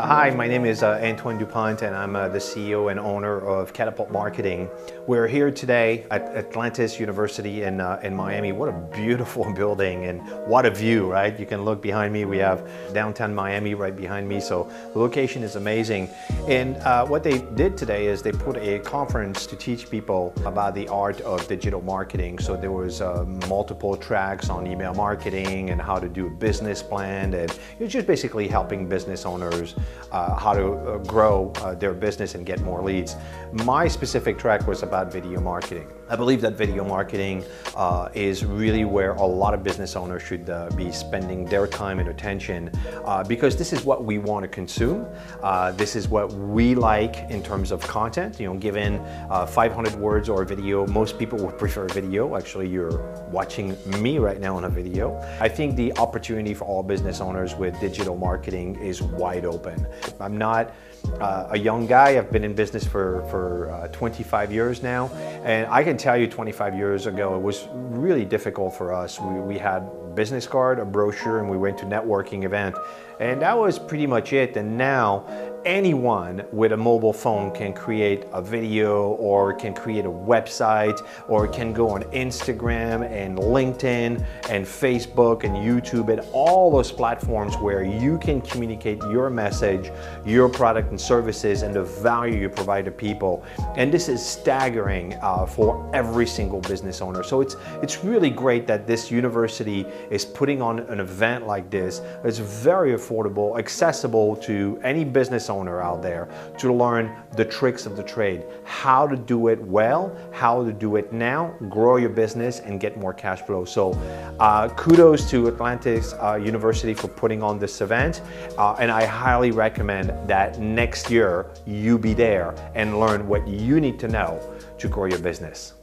Hi, my name is Antoine Dupont and I'm the CEO and owner of Catapult Marketing. We're here today at Atlantis University in Miami. What a beautiful building and what a view, right? You can look behind me. We have downtown Miami right behind me, so the location is amazing. And what they did today is they put a conference to teach people about the art of digital marketing. So there was multiple tracks on email marketing and how to do a business plan, and it's just basically helping business owners how to grow their business and get more leads. My specific track was about video marketing. I believe that video marketing is really where a lot of business owners should be spending their time and attention because this is what we want to consume. This is what we like in terms of content. You know, given 500 words or video, most people would prefer video. Actually, you're watching me right now on a video. I think the opportunity for all business owners with digital marketing is wide open. I'm not a young guy. I've been in business for 25 years now, and I can tell you 25 years ago it was really difficult for us. We had business card, a brochure, and we went to networking event, and that was pretty much it. And now anyone with a mobile phone can create a video or can create a website or can go on Instagram and LinkedIn and Facebook and YouTube and all those platforms where you can communicate your message, your product and services, and the value you provide to people. And this is staggering for every single business owner. So it's really great that this university is putting on an event like this. It's very affordable, accessible to any business owner out there to learn the tricks of the trade, how to do it well, how to do it now, grow your business and get more cash flow. So kudos to Atlantis University for putting on this event, and I highly recommend that next year you be there and learn what you need to know to grow your business.